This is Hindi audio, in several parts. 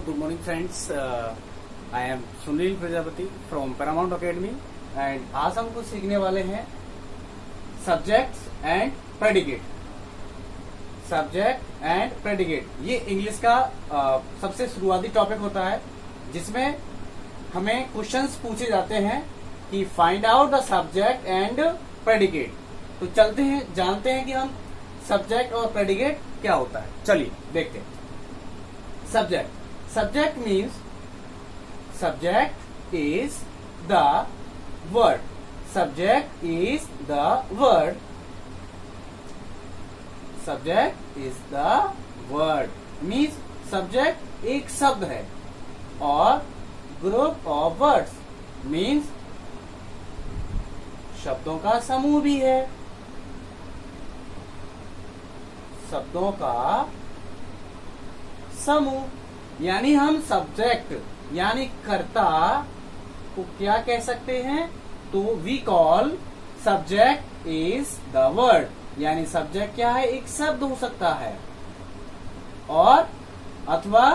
good morning friends. I am Sunil Prajapati from Paramount academy and आज हम कुछ सीखने वाले हैं subjects and predicate. Subject and predicate ये इंग्लिश का सबसे शुरुआती टॉपिक होता है जिसमें हमें क्वेश्चंस पूछे जाते हैं कि find out the subject and predicate. तो चलते हैं जानते हैं कि हम सब्जेक्ट और प्रेडिकेट क्या होता है। चलिए देखते हैं। Subject means subject is the word. Subject is the word. Subject is the word. Means subject एक शब्द है और group of words means शब्दों का समूह भी है। शब्दों का समूह यानी हम सब्जेक्ट यानी कर्ता को क्या कह सकते हैं? तो we call subject is the word. यानी सब्जेक्ट क्या है? एक शब्द हो सकता है और अथवा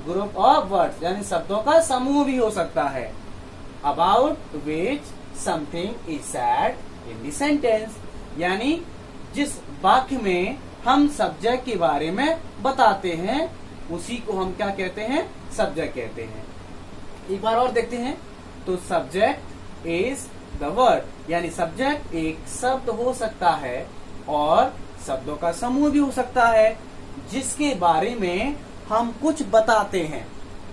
ग्रुप ऑफ वर्ड्स यानी शब्दों का समूह भी हो सकता है। About which something is said in the sentence यानी जिस वाक्य में हम सब्जेक्ट के बारे में बताते हैं उसी को हम क्या कहते हैं? सब्जेक्ट कहते हैं। एक बार और देखते हैं। तो सब्जेक्ट इज द वर्ड यानी सब्जेक्ट एक शब्द हो सकता है और शब्दों का समूह भी हो सकता है जिसके बारे में हम कुछ बताते हैं।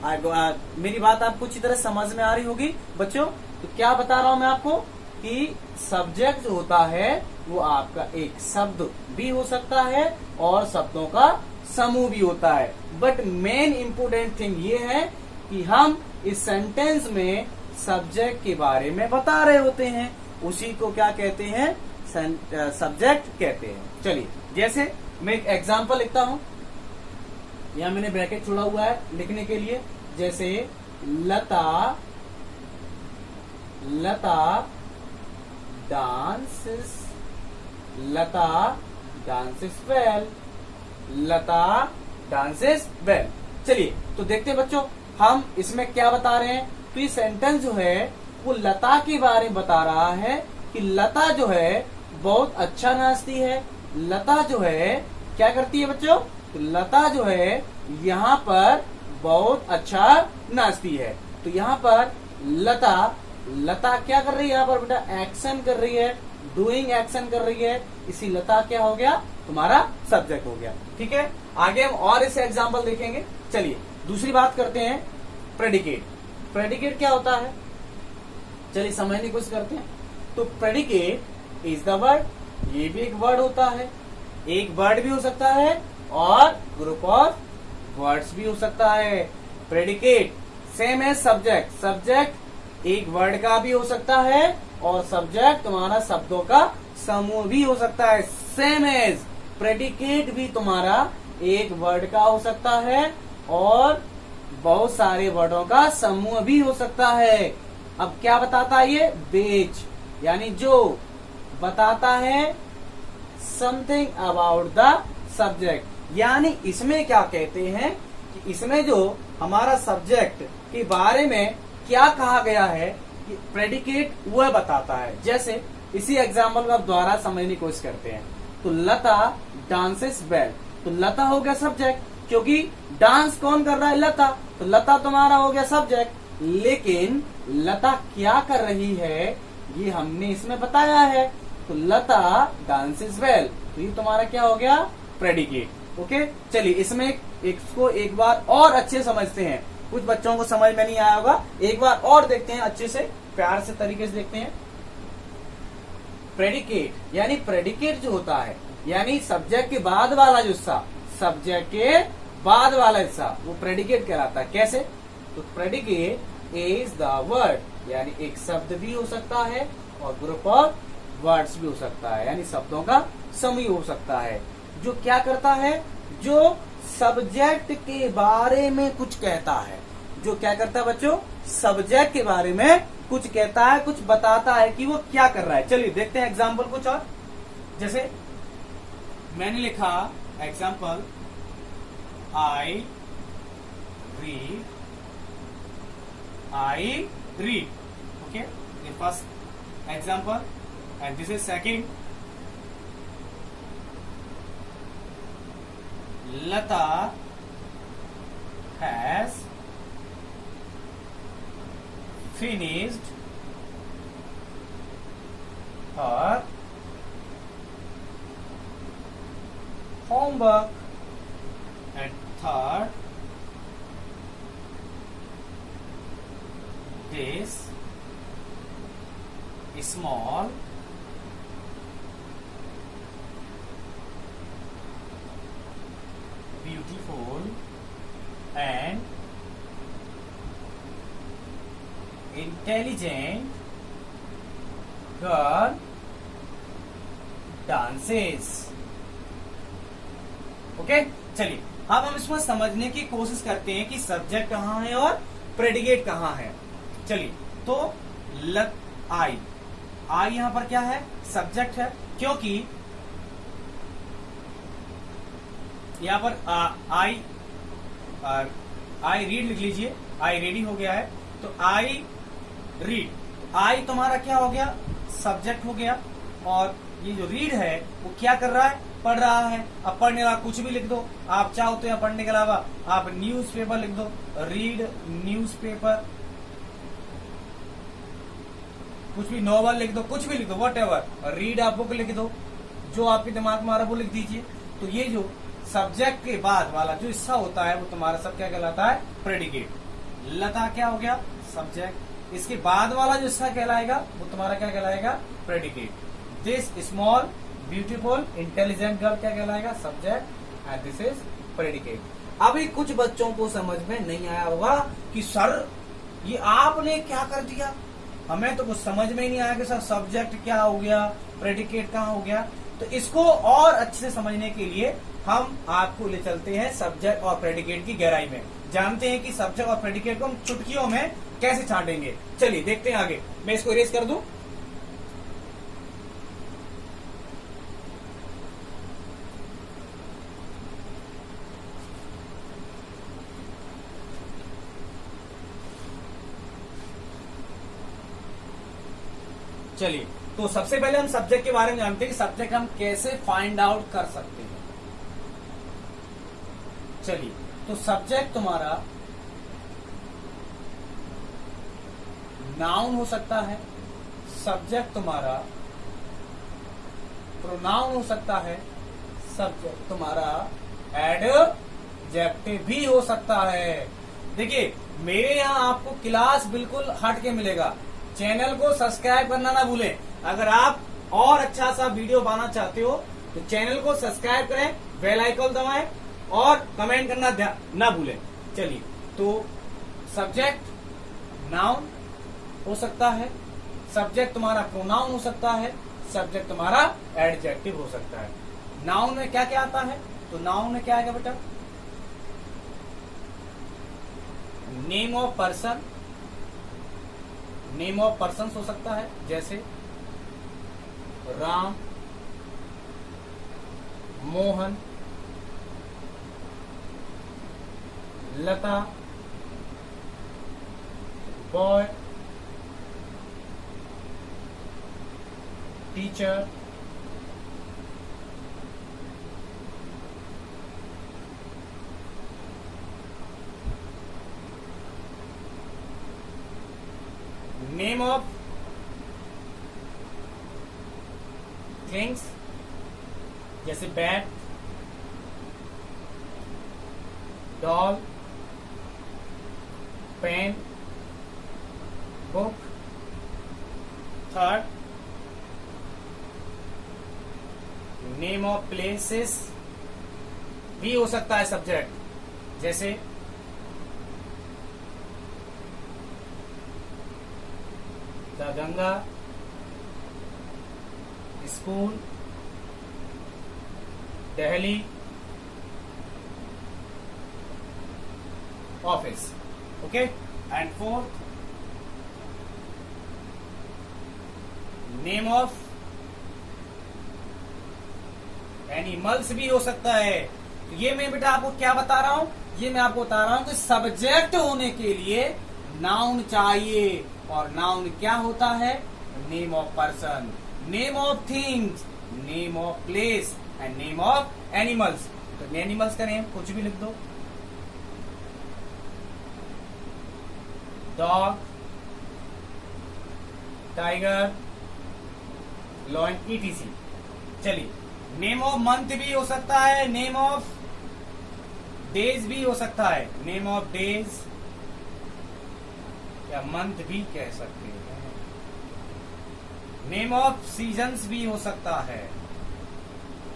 मेरी बात आपको अच्छी तरह समझ में आ रही होगी बच्चों। तो क्या बता रहा हूं मैं आपको कि सब्जेक्ट जो होता है वो आपका एक शब्द भी हो सकता है और शब्दों का समूह भी होता है। बट मेन इंपोर्टेंट थिंग ये है कि हम इस सेंटेंस में सब्जेक्ट के बारे में बता रहे होते हैं, उसी को क्या कहते हैं? सब्जेक्ट कहते हैं। चलिए जैसे मैं एक एग्जांपल लिखता हूं, यहां मैंने ब्रैकेट छोड़ा हुआ है लिखने के लिए। जैसे लता डांसेस वेल। लता डांसेस वेल। चलिए तो देखते हैं बच्चों हम इसमें क्या बता रहे हैं। तो ये सेंटेंस जो है वो लता के बारे में बता रहा है कि लता जो है बहुत अच्छा नाचती है। लता जो है क्या करती है बच्चों? तो लता जो है यहाँ पर बहुत अच्छा नाचती है। तो यहाँ पर लता क्या कर रही है? यहाँ पर बेटा एक्शन कर रही है, डूइंग एक्शन कर रही है। इसी लता क्या हो गया? तुम्हारा सब्जेक्ट हो गया। ठीक है, आगे हम और इसे एग्जाम्पल देखेंगे। चलिए दूसरी बात करते हैं प्रेडिकेट। प्रेडिकेट क्या होता है? चलिए समझने की कोशिश करते हैं। तो प्रेडिकेट इज द वर्ड। ये भी एक वर्ड होता है, एक वर्ड भी हो सकता है और ग्रुप ऑफ वर्ड्स भी हो सकता है। प्रेडिकेट सेम है सब्जेक्ट। सब्जेक्ट एक वर्ड का भी हो सकता है और सब्जेक्ट तुम्हारा शब्दों का समूह भी हो सकता है। सेम एज प्रेडिकेट भी तुम्हारा एक वर्ड का हो सकता है और बहुत सारे वर्डों का समूह भी हो सकता है। अब क्या बताता है ये? बेच यानी जो बताता है समथिंग अबाउट द सब्जेक्ट। यानी इसमें क्या कहते हैं कि इसमें जो हमारा सब्जेक्ट के बारे में क्या कहा गया है कि प्रेडिकेट वह बताता है। जैसे इसी एग्जाम्पल का द्वारा समझने की कोशिश करते हैं। तो लता डांसेस वेल। तो लता हो गया सब्जेक्ट क्योंकि डांस कौन कर रहा है? लता। तो लता तुम्हारा हो गया सब्जेक्ट। लेकिन लता क्या कर रही है ये हमने इसमें बताया है। तो लता डांसेस वेल। तो ये तुम्हारा क्या हो गया? प्रेडिकेट। ओके, चलिए इसमें इसको एक बार और अच्छे से समझते हैं। कुछ बच्चों को समझ में नहीं आया होगा, एक बार और देखते हैं, अच्छे से प्यार से तरीके से देखते हैं। प्रेडिकेट यानी प्रेडिकेट जो होता है यानी सब्जेक्ट के बाद वाला जो हिस्सा, सब्जेक्ट के बाद वाला हिस्सा वो प्रेडिकेट कहलाता है। कैसे? तो प्रेडिकेट इज द वर्ड यानी एक शब्द भी हो सकता है और ग्रुप ऑफ वर्ड्स भी हो सकता है यानी शब्दों का समूह हो सकता है। जो क्या करता है? जो सब्जेक्ट के बारे में कुछ कहता है। जो क्या करता है बच्चों? सब्जेक्ट के बारे में कुछ कहता है, कुछ बताता है कि वो क्या कर रहा है। चलिए देखते हैं एग्जाम्पल कुछ और। जैसे मैंने लिखा example, I read, I read. Okay, the first example, and this is second. Lata has finished her homework. And third, this small beautiful and intelligent girl dances. Okay, चलिए अब हम इसमें समझने की कोशिश करते हैं कि सब्जेक्ट कहाँ है और प्रेडिकेट कहाँ है। चलिए, तो आई यहां पर क्या है? सब्जेक्ट है, क्योंकि यहां पर आई रीड लिख लीजिए, आई रेडी हो गया है, तो आई रीड, आई तुम्हारा क्या हो गया? सब्जेक्ट हो गया, और ये जो रीड है वो क्या कर रहा है? पढ़ रहा है। अब पढ़ने वाला कुछ भी लिख दो, आप चाहो तो यहाँ पढ़ने के अलावा आप न्यूज़पेपर लिख दो, रीड न्यूज़पेपर, कुछ भी नॉवल लिख दो, कुछ भी लिख दो, वट एवर, रीड आप बुक लिख दो, जो आपके दिमाग में आ रहा है वो लिख दीजिए। तो ये जो सब्जेक्ट के बाद वाला जो हिस्सा होता है वो तुम्हारा सब क्या कहलाता है? प्रेडिकेट। लता क्या हो गया? सब्जेक्ट। इसके बाद वाला जो हिस्सा कहलाएगा वो तुम्हारा क्या कहलाएगा? Predicate. This small beautiful intelligent girl क्या कहलाएगा? Subject, and this is predicate. अभी कुछ बच्चों को समझ में नहीं आया होगा कि सर ये आपने क्या कर दिया, हमें तो कुछ समझ में ही नहीं आया कि सर सब्जेक्ट क्या हो गया, प्रेडिकेट कहाँ हो गया। तो इसको और अच्छे से समझने के लिए हम आपको ले चलते हैं सब्जेक्ट और प्रेडिकेट की गहराई में, जानते हैं कि सब्जेक्ट और प्रेडिकेट को हम चुटकियों में कैसे छांटेंगे। चलिए देखते हैं आगे। मैं इसको इरेज कर दूं। चलिए, तो सबसे पहले हम सब्जेक्ट के बारे में जानते हैं कि सब्जेक्ट हम कैसे फाइंड आउट कर सकते हैं। चलिए, तो सब्जेक्ट तुम्हारा नाउन हो सकता है, सब्जेक्ट तुम्हारा प्रोनाउन हो सकता है, सब्जेक्ट तुम्हारा एडजेक्टिव भी हो सकता है। देखिए, मेरे यहाँ आपको क्लास बिल्कुल हट के मिलेगा। चैनल को सब्सक्राइब करना ना भूलें। अगर आप और अच्छा सा वीडियो बनाना चाहते हो तो चैनल को सब्सक्राइब करें, बेल आइकन दबाएं और कमेंट करना ना भूलें। चलिए, तो सब्जेक्ट नाउन हो सकता है, सब्जेक्ट तुम्हारा प्रोनाउन हो सकता है, सब्जेक्ट तुम्हारा एडजेक्टिव हो सकता है। नाउन में क्या क्या आता है? तो नाउन में क्या आएगा बेटा? Name of person, name of person हो सकता है, जैसे Ram, Mohan, Lata, boy, teacher, name of things, जैसे bat, doll, pen, book. Third, name of places भी हो सकता है सब्जेक्ट, जैसे the Ganga, school, Delhi, office. Okay, and fourth, name of animals भी हो सकता है, तो ये मैं बेटा आपको क्या बता रहा हूं, ये मैं आपको बता रहा हूं कि सब्जेक्ट होने के लिए नाउन चाहिए, और नाउन क्या होता है, name of person, name of things, name of place and name of animals. तो एनिमल्स का नेम कुछ भी लिख दो, डॉग, टाइगर, लॉयन, ईटीसी। चलिए, नेम ऑफ मंथ भी हो सकता है, नेम ऑफ डेज भी हो सकता है, नेम ऑफ डेज या मंथ भी कह सकते हैं, नेम ऑफ सीजन्स भी हो सकता है।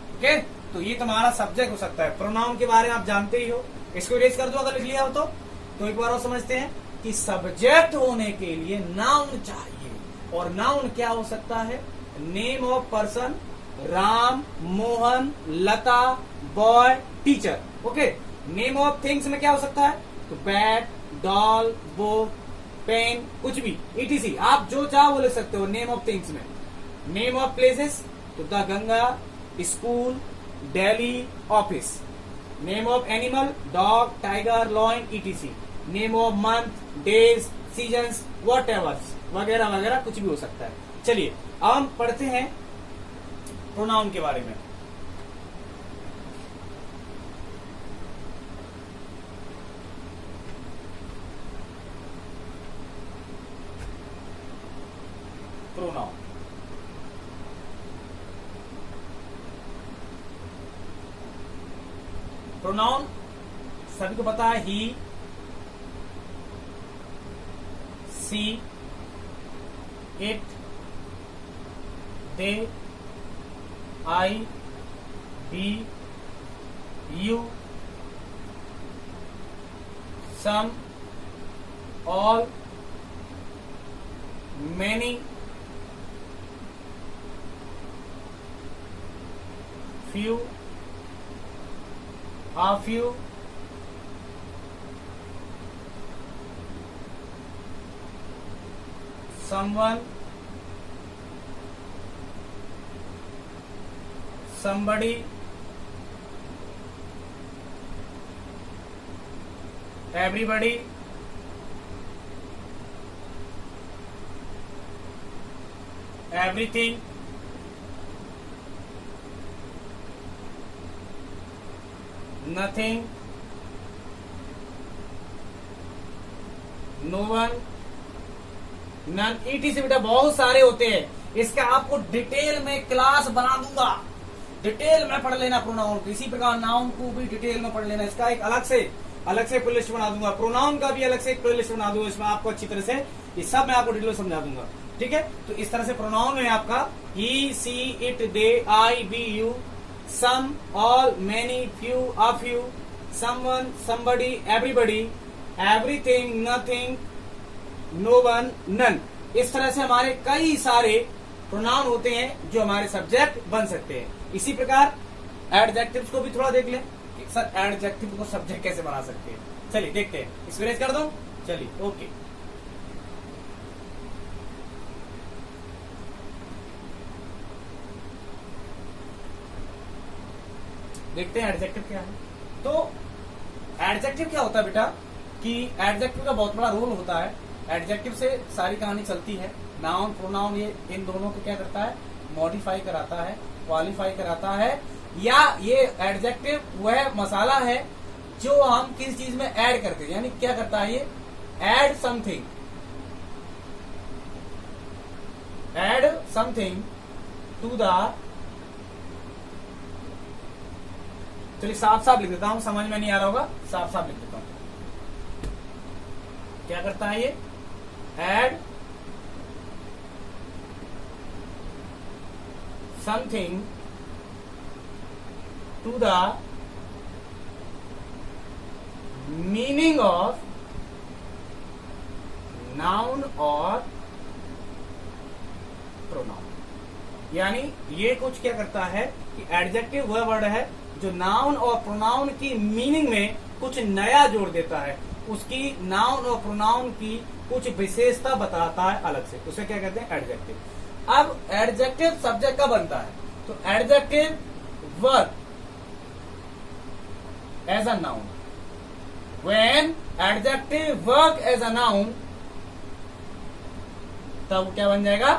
ओके, तो ये तुम्हारा सब्जेक्ट हो सकता है। प्रोनाउन के बारे में आप जानते ही हो, इसको इरेज कर दो अगर लिख लिया हो तो एक बार और समझते हैं कि सब्जेक्ट होने के लिए नाउन चाहिए, और नाउन क्या हो सकता है, name of person, Ram, Mohan, Lata, boy, teacher. Okay, name of things में क्या हो सकता है, तो बैट, डॉल, बुक, पेन, कुछ भी, ईटीसी। आप जो चाहो वो लिख सकते हो नेम ऑफ थिंग्स में। नेम ऑफ प्लेसेस, तो the Ganga, school, Delhi, office. Name of animal, dog, tiger, lion, etc. Name of month, days, seasons, what averse, वगैरह वगैरह कुछ भी हो सकता है। चलिए अब हम पढ़ते हैं प्रोनाउन के बारे में। प्रोनाउन, प्रोनाउन सभी को पता है, he, she, it, they, I, we, you, some, all, many, few, a few, someone, somebody, everybody, everything, nothing, no one, none, ETC। बेटा बहुत सारे होते हैं, इसका आपको डिटेल में क्लास बना दूंगा, डिटेल में पढ़ लेना प्रोनाउन को। इसी प्रकार नाउन को भी डिटेल में पढ़ लेना, इसका एक अलग से प्लेलिस्ट बना दूंगा, प्रोनाउन का भी अलग से एक प्लेलिस्ट बना दूंगा, इसमें आपको अच्छी तरह से ये सब मैं आपको डिटेल समझा दूंगा। ठीक है, तो इस तरह से प्रोनाउन में आपका he, she, it, they, I, we, you, some, all, many, few, a few, someone, somebody, everybody, everything, nothing, no one, none। इस तरह से हमारे कई सारे प्रोनाउन होते हैं जो हमारे सब्जेक्ट बन सकते हैं। इसी प्रकार एडजेक्टिव्स को भी थोड़ा देख लें कि सर एडजेक्टिव को सब्जेक्ट कैसे बना सकते हैं। चलिए देखते हैं, एक्सपीरियंस कर दो। चलिए ओके, देखते हैं एडजेक्टिव क्या है। तो एडजेक्टिव क्या होता है बेटा, कि एडजेक्टिव का बहुत बड़ा रोल होता है। एडजेक्टिव से सारी कहानी चलती है। नाउन, प्रोनाउन, ये इन दोनों को क्या करता है, मॉडिफाई कराता है, क्वालिफाई कराता है, या ये एडजेक्टिव वह मसाला है जो हम किसी चीज में ऐड करते हैं। यानी क्या करता है, ये ऐड समथिंग टू द, चलिए साफ साफ लिख देता हूं, समझ में नहीं आ रहा होगा, साफ साफ लिख देता हूं। क्या करता है ये, add something to the meaning of noun और प्रोनाउन। यानी ये कुछ क्या करता है कि एडजेक्टिव वह वर्ड है जो नाउन और प्रोनाउन की मीनिंग में कुछ नया जोड़ देता है, उसकी नाउन और प्रोनाउन की कुछ विशेषता बताता है अलग से, उसे क्या कहते हैं, एडजेक्टिव। अब एडजेक्टिव सब्जेक्ट का बनता है, तो adjective verb as a noun, when adjective work as a noun, तब क्या बन जाएगा,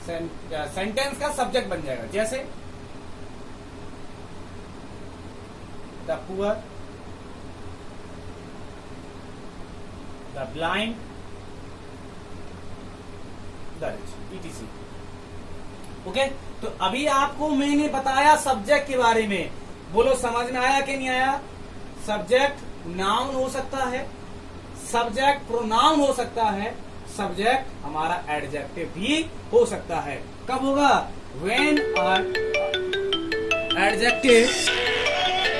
सेंटेंस का सब्जेक्ट बन जाएगा। जैसे the poor, the blind, the rich, etc. Okay, तो अभी आपको मैंने बताया सब्जेक्ट के बारे में, बोलो समझ में आया कि नहीं आया? सब्जेक्ट नाउन हो सकता है, सब्जेक्ट प्रोनाउन हो सकता है, सब्जेक्ट हमारा एडजेक्टिव भी हो सकता है। कब होगा? When are adjective